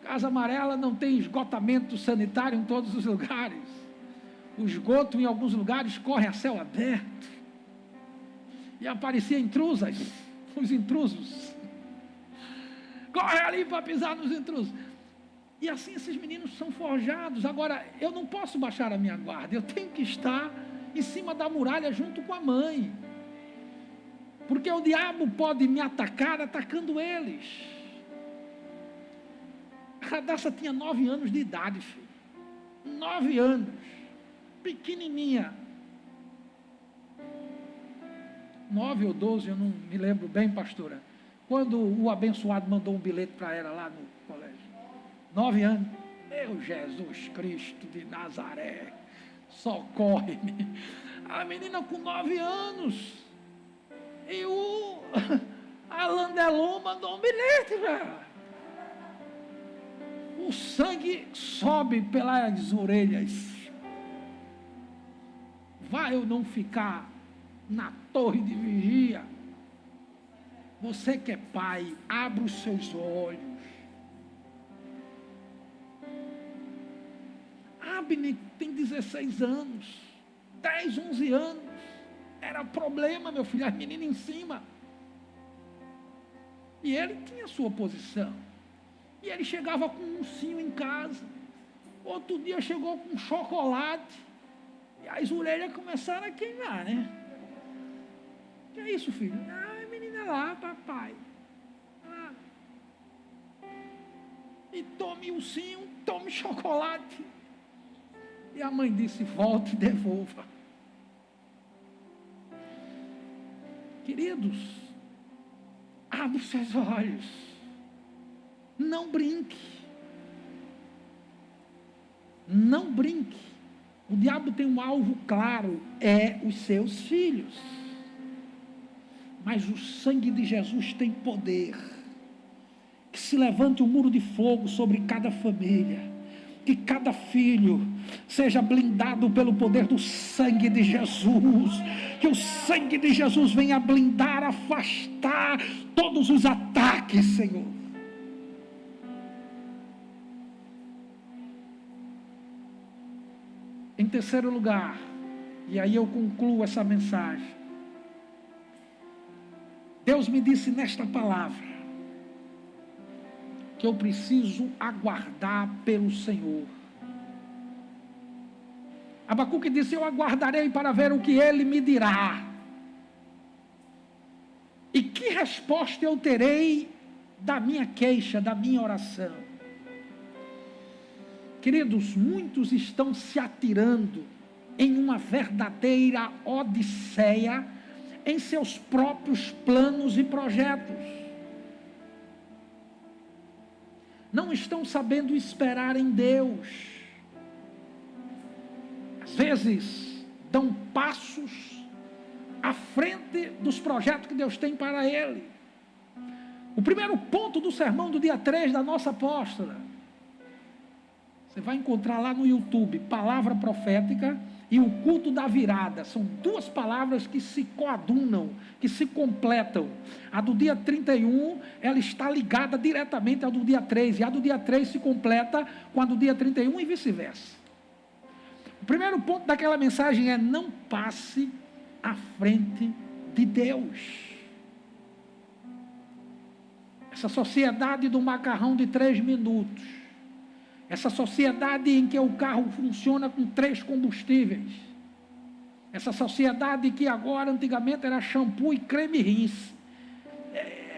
Casa Amarela não tem esgotamento sanitário em todos os lugares. O esgoto em alguns lugares corre a céu aberto. E aparecia os intrusos. Corre ali para pisar nos intrusos. E assim esses meninos são forjados. Agora, eu não posso baixar a minha guarda. Eu tenho que estar em cima da muralha junto com a mãe. Porque o diabo pode me atacar atacando eles. A Radassa tinha 9 anos de idade, filho. 9 anos. Pequenininha. 9 ou 12, eu não me lembro bem, pastora. Quando o abençoado mandou um bilhete para ela lá no colégio. 9 anos. Meu Jesus Cristo de Nazaré, socorre-me. A menina com 9 anos. E o Alain Delon mandou um bilhete para ela. O sangue sobe pelas orelhas. Vai eu não ficar na torre de vigia? Você que é pai, abra os seus olhos. Abner tem 16 anos, 10, 11 anos. Era problema, meu filho, as meninas em cima. E ele tinha sua posição. E ele chegava com um ursinho em casa. Outro dia chegou com chocolate. E as orelhas começaram a queimar, né? Que é isso, filho? Ah, menina lá, papai. Ah. E tome ursinho, tome chocolate. E a mãe disse, volte e devolva. Queridos, abra os seus olhos. Não brinque. Não brinque. O diabo tem um alvo claro, é os seus filhos. Mas o sangue de Jesus tem poder. Que se levante um muro de fogo sobre cada família. Que cada filho seja blindado pelo poder do sangue de Jesus. Que o sangue de Jesus venha blindar, afastar todos os ataques, Senhor. Em terceiro lugar, e aí eu concluo essa mensagem. Deus me disse nesta palavra que eu preciso aguardar pelo Senhor. Abacuque disse, eu aguardarei para ver o que Ele me dirá. E que resposta eu terei da minha queixa, da minha oração. Queridos, muitos estão se atirando em uma verdadeira odisseia em seus próprios planos e projetos. Não estão sabendo esperar em Deus. Às vezes, dão passos à frente dos projetos que Deus tem para ele. O primeiro ponto do sermão do dia 3 da nossa apóstola, você vai encontrar lá no YouTube, palavra profética e o culto da virada. São duas palavras que se coadunam, que se completam. A do dia 31, ela está ligada diretamente à do dia 3. E a do dia 3 se completa com a do dia 31 e vice-versa. O primeiro ponto daquela mensagem é: não passe à frente de Deus. Essa sociedade do macarrão de 3 minutos. Essa sociedade em que o carro funciona com 3 combustíveis. Essa sociedade que agora, antigamente, era shampoo e creme rinse.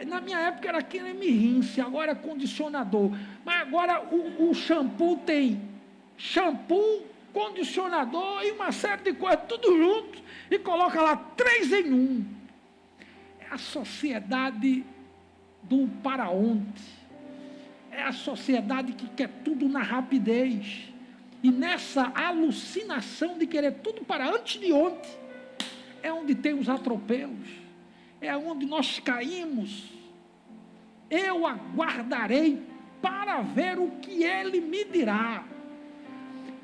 Na minha época era creme rinse, agora é condicionador. Mas agora o shampoo tem shampoo, condicionador e uma série de coisas, tudo junto, e coloca lá 3 em 1. É a sociedade do para ontem. É a sociedade que quer tudo na rapidez. E nessa alucinação de querer tudo para antes de ontem, é onde tem os atropelos. É onde nós caímos. Eu aguardarei para ver o que Ele me dirá.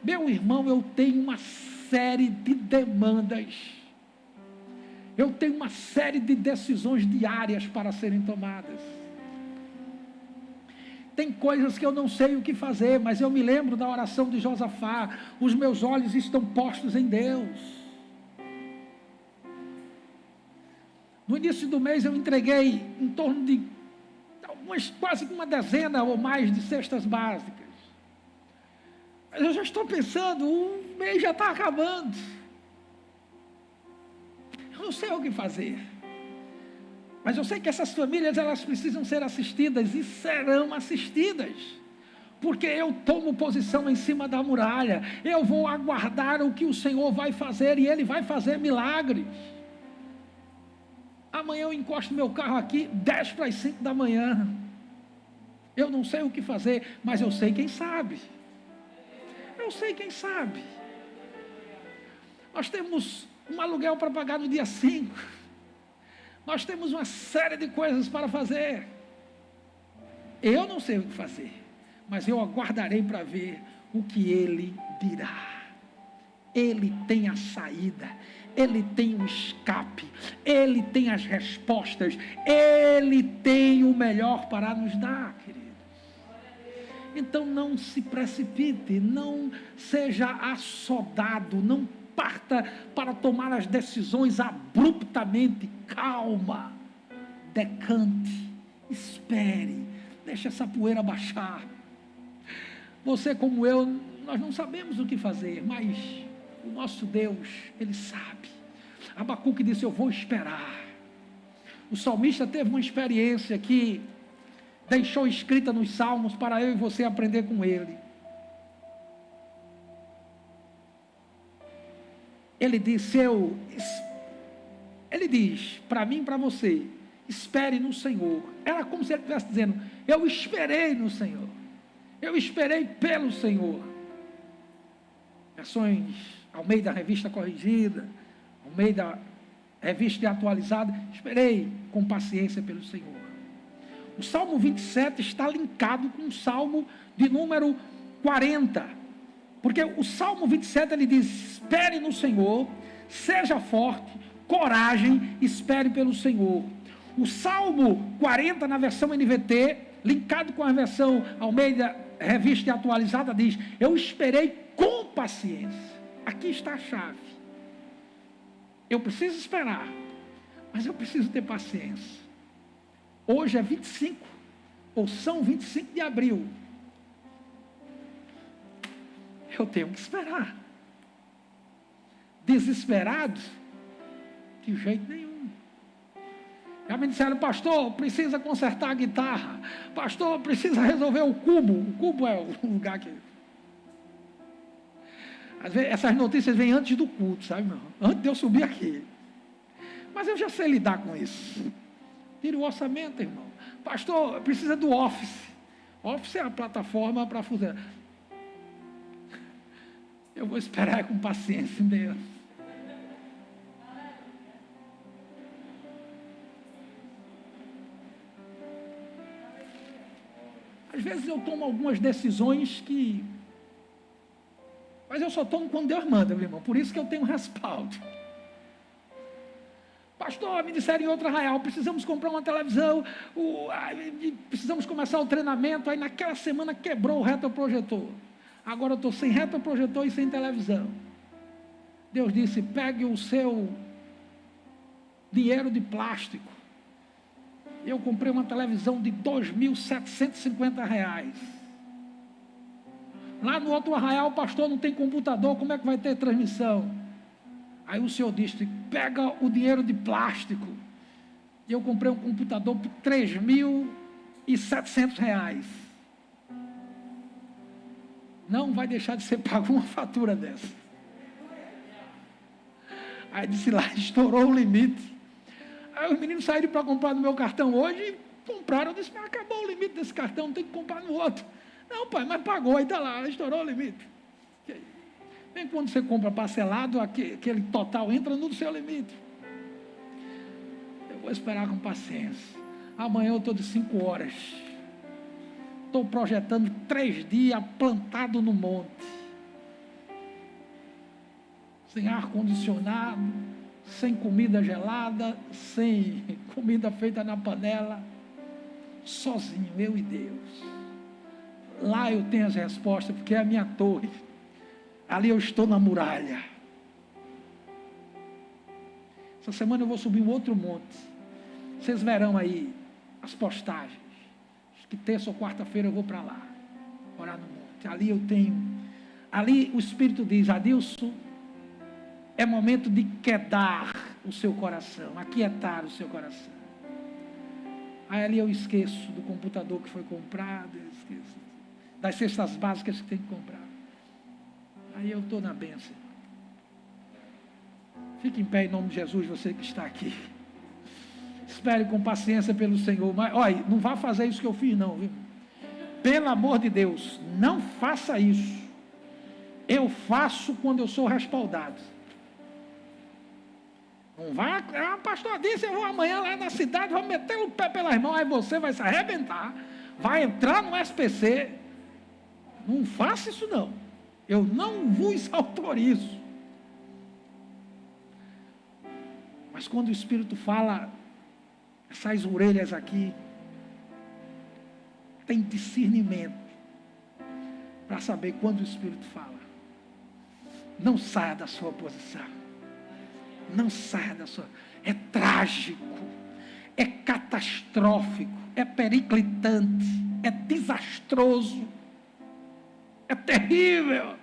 Meu irmão, eu tenho uma série de demandas. Eu tenho uma série de decisões diárias para serem tomadas. Tem coisas que eu não sei o que fazer, mas eu me lembro da oração de Josafá. Os meus olhos estão postos em Deus. No início do mês eu entreguei em torno de quase uma dezena ou mais de cestas básicas. Mas eu já estou pensando, o mês já está acabando. Eu não sei o que fazer. Mas eu sei que essas famílias, elas precisam ser assistidas e serão assistidas. Porque eu tomo posição em cima da muralha. Eu vou aguardar o que o Senhor vai fazer, e Ele vai fazer milagres. Amanhã eu encosto meu carro aqui, 10 para as 5 da manhã. Eu não sei o que fazer, mas eu sei quem sabe. Eu sei quem sabe. Nós temos um aluguel para pagar no dia 5. Nós temos uma série de coisas para fazer. Eu não sei o que fazer, mas eu aguardarei para ver o que Ele dirá. Ele tem a saída, Ele tem o escape, Ele tem as respostas, Ele tem o melhor para nos dar, queridos. Então não se precipite, não seja assodado, não parta para tomar as decisões abruptamente. Calma, decante, espere, deixe essa poeira baixar. Você como eu, nós não sabemos o que fazer, mas o nosso Deus, Ele sabe. Abacuque disse, eu vou esperar. O salmista teve uma experiência que deixou escrita nos salmos para eu e você aprender com ele. Ele disse, ele diz para mim e para você, espere no Senhor. Era como se ele estivesse dizendo, eu esperei no Senhor. Eu esperei pelo Senhor. Versões Almeida Revista Corrigida, Almeida Revista Atualizada, esperei com paciência pelo Senhor. O Salmo 27 está linkado com o Salmo de número 40, porque o Salmo 27 ele diz, espere no Senhor, seja forte, coragem, espere pelo Senhor. O Salmo 40 na versão NVT, linkado com a versão Almeida Revista Atualizada, diz, eu esperei com paciência. Aqui está a chave. Eu preciso esperar, mas eu preciso ter paciência. Hoje é 25, ou são 25 de abril. Eu tenho que esperar. Desesperado? De jeito nenhum. Já me disseram, pastor, precisa consertar a guitarra. Pastor, precisa resolver o cubo. O cubo é o lugar que... Às vezes, essas notícias vêm antes do culto, sabe, meu? Antes de eu subir aqui. Mas eu já sei lidar com isso. Tira o orçamento, irmão. Pastor, precisa do Office. Office é a plataforma para fazer. Eu vou esperar com paciência em Deus. Às vezes eu tomo algumas decisões que... Mas eu só tomo quando Deus manda, meu irmão. Por isso que eu tenho respaldo. Pastor, me disseram em outro arraial, precisamos comprar uma televisão, precisamos começar o treinamento, aí naquela semana quebrou o retroprojetor. Agora eu estou sem retroprojetor e sem televisão. Deus disse, pegue o seu dinheiro de plástico. Eu comprei uma televisão de R$ 2.750. Lá no outro arraial, pastor, não tem computador, como é que vai ter transmissão? Aí o Senhor disse, pega o dinheiro de plástico. E eu comprei um computador por R$ 3.700. Não vai deixar de ser pago uma fatura dessa. Aí disse lá, estourou o limite. Aí os meninos saíram para comprar no meu cartão hoje e compraram. Eu disse, mas acabou o limite desse cartão, tem que comprar no outro. Não, pai, mas pagou, aí está lá, estourou o limite. Bem, quando você compra parcelado, aquele total entra no seu limite. Eu vou esperar com paciência. Amanhã eu estou de 5 horas. Estou projetando 3 dias plantado no monte. Sem ar-condicionado, sem comida gelada, sem comida feita na panela. Sozinho, eu e Deus. Lá eu tenho as respostas, porque é a minha torre. Ali eu estou na muralha. Essa semana eu vou subir um outro monte. Vocês verão aí as postagens. Acho que terça ou quarta-feira eu vou para lá, orar no monte. Ali o Espírito diz: Adilson, é momento de quedar o seu coração, aquietar o seu coração. Aí ali eu esqueço do computador que foi comprado, eu esqueço das cestas básicas que tem que comprar. Aí eu estou na bênção. Fique em pé em nome de Jesus, você que está aqui. Espere com paciência pelo Senhor. Mas, olha, não vá fazer isso que eu fiz não, viu? Pelo amor de Deus, não faça isso. Eu faço quando eu sou respaldado. Não vá, pastor disse, eu vou amanhã lá na cidade, vou meter o pé pelas mãos, aí você vai se arrebentar, vai entrar no SPC. Não faça isso não. Eu não vos autorizo. Mas quando o Espírito fala, essas orelhas aqui, tem discernimento para saber quando o Espírito fala. Não saia da sua posição. Não saia da sua... É trágico, é catastrófico, é periclitante, é desastroso, é terrível.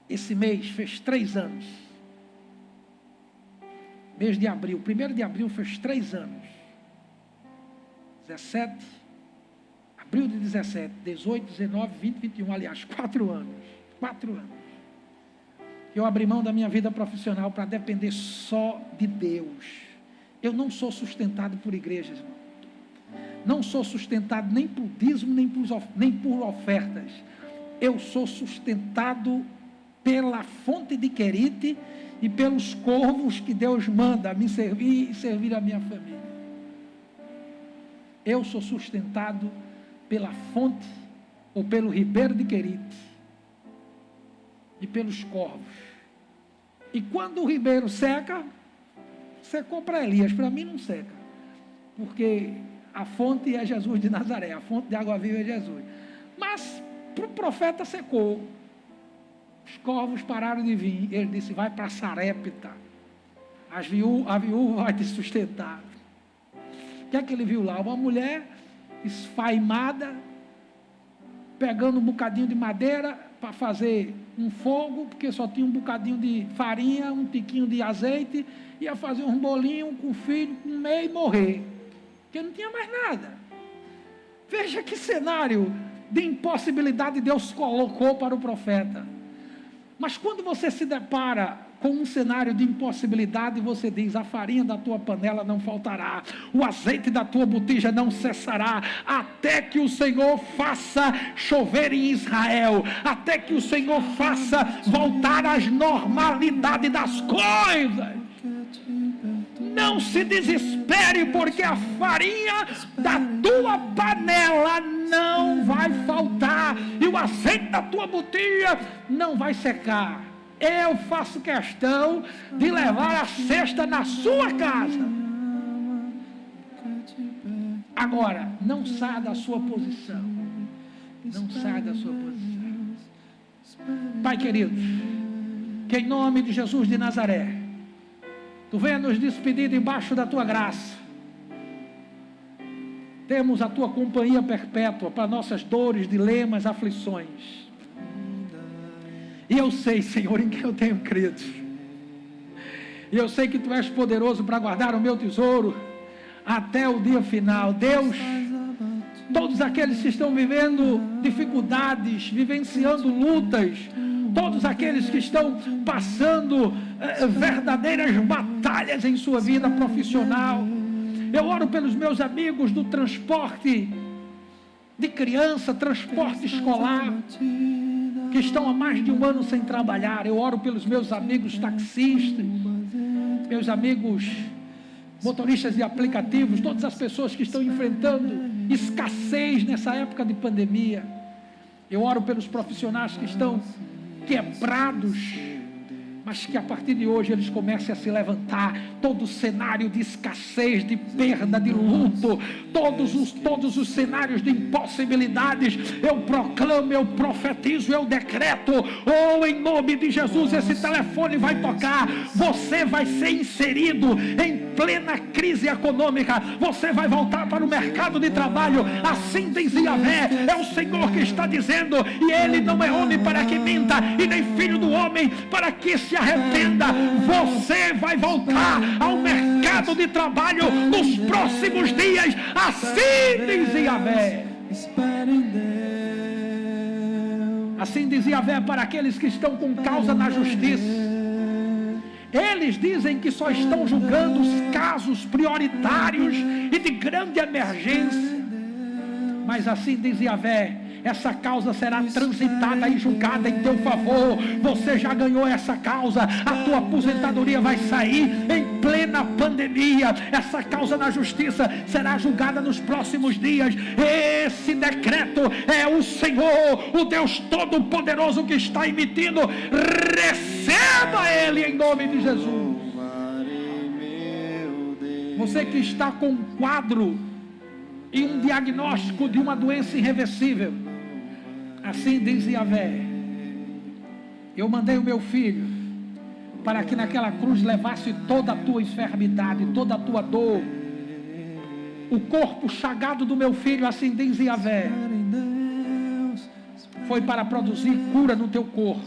Esse mês fez 3 anos. Mês de abril, 1º de abril fez 3 anos. 17, abril de 17, 18, 19, 20, 21, aliás, 4 anos. 4 anos. Eu abri mão da minha vida profissional para depender só de Deus. Eu não sou sustentado por igrejas, irmão. Não sou sustentado nem por dízimo, nem por ofertas. Eu sou sustentado pela fonte de Querite e pelos corvos que Deus manda me servir e servir a minha família. Eu sou sustentado pela fonte ou pelo ribeiro de Querite e pelos corvos. E quando o ribeiro seca, secou para Elias, para mim não seca, porque a fonte é Jesus de Nazaré, a fonte de água viva é Jesus. Mas para o profeta secou. Os corvos pararam de vir. Ele disse: vai para Sarepta. A viúva vai te sustentar. O que é que ele viu lá? Uma mulher esfaimada, pegando um bocadinho de madeira para fazer um fogo, porque só tinha um bocadinho de farinha, um tiquinho de azeite, ia fazer um bolinho com o filho, comer e morrer, porque não tinha mais nada. Veja que cenário de impossibilidade Deus colocou para o profeta. Mas quando você se depara com um cenário de impossibilidade, você diz: a farinha da tua panela não faltará, o azeite da tua botija não cessará, até que o Senhor faça chover em Israel, até que o Senhor faça voltar às normalidades das coisas. Não se desespere, porque a farinha da tua panela não vai faltar, e o azeite da tua botija não vai secar. Eu faço questão de levar a cesta na sua casa. Agora, não saia da sua posição. Não saia da sua posição. Pai querido, que em nome de Jesus de Nazaré, Tu venha nos despedir debaixo da Tua graça. Temos a Tua companhia perpétua para nossas dores, dilemas, aflições. E eu sei, Senhor, em quem eu tenho crido. E eu sei que Tu és poderoso para guardar o meu tesouro até o dia final. Deus, todos aqueles que estão vivendo dificuldades, vivenciando lutas, todos aqueles que estão passando verdadeiras batalhas em sua vida profissional. Eu oro pelos meus amigos do transporte de criança, transporte escolar, que estão há mais de 1 ano sem trabalhar. Eu oro pelos meus amigos taxistas, meus amigos motoristas de aplicativos, todas as pessoas que estão enfrentando escassez nessa época de pandemia. Eu oro pelos profissionais que estão quebrados, mas que a partir de hoje eles comecem a se levantar. Todo o cenário de escassez, de perda, de luto, todos os cenários de impossibilidades, eu proclamo, eu profetizo, eu decreto, em nome de Jesus, esse telefone vai tocar, você vai ser inserido em plena crise econômica, você vai voltar para o mercado de trabalho, assim diz Yahvé, é o Senhor que está dizendo, e Ele não é homem para que minta, e nem filho do homem para que se arrependa. Você vai voltar ao mercado de trabalho nos próximos dias, assim diz Yahvé. Assim diz Yahvé para aqueles que estão com causa na justiça. Eles dizem que só estão julgando os casos prioritários e de grande emergência, mas assim diz Yahvé, essa causa será transitada e julgada em teu favor. Você já ganhou essa causa, a tua aposentadoria vai sair em plena pandemia, essa causa na justiça será julgada nos próximos dias. Esse decreto é o Senhor, o Deus Todo-Poderoso que está emitindo. Receba Ele em nome de Jesus. Você que está com um quadro e um diagnóstico de uma doença irreversível, assim diz Yahvé, eu mandei o meu filho para que naquela cruz levasse toda a tua enfermidade, toda a tua dor, o corpo chagado do meu filho, assim diz Yahvé, foi para produzir cura no teu corpo.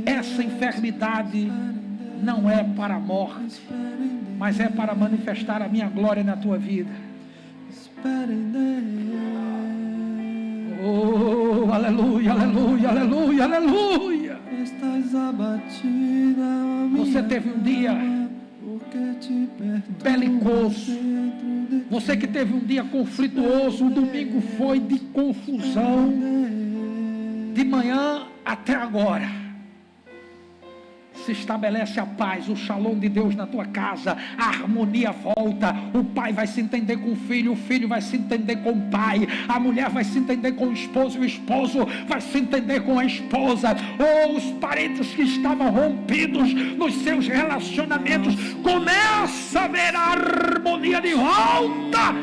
Essa enfermidade não é para a morte, mas é para manifestar a minha glória na tua vida. Oh, aleluia, aleluia, aleluia, aleluia. Você teve um dia belicoso, você que teve um dia conflituoso, o domingo foi de confusão, de manhã até agora. Se estabelece a paz, o shalom de Deus na tua casa, a harmonia volta, o pai vai se entender com o filho vai se entender com o pai, a mulher vai se entender com o esposo vai se entender com a esposa, os parentes que estavam rompidos nos seus relacionamentos, começa a ver a harmonia de volta.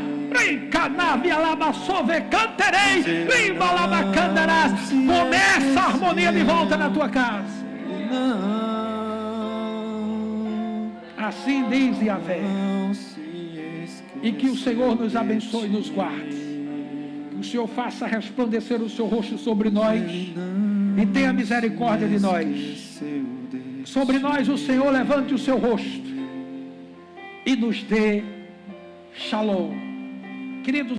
Começa a harmonia de volta na tua casa. Assim diz Yahvé. E que o Senhor nos abençoe e nos guarde. Que o Senhor faça resplandecer o seu rosto sobre nós e tenha misericórdia de nós. Sobre nós o Senhor levante o seu rosto e nos dê shalom. Queridos,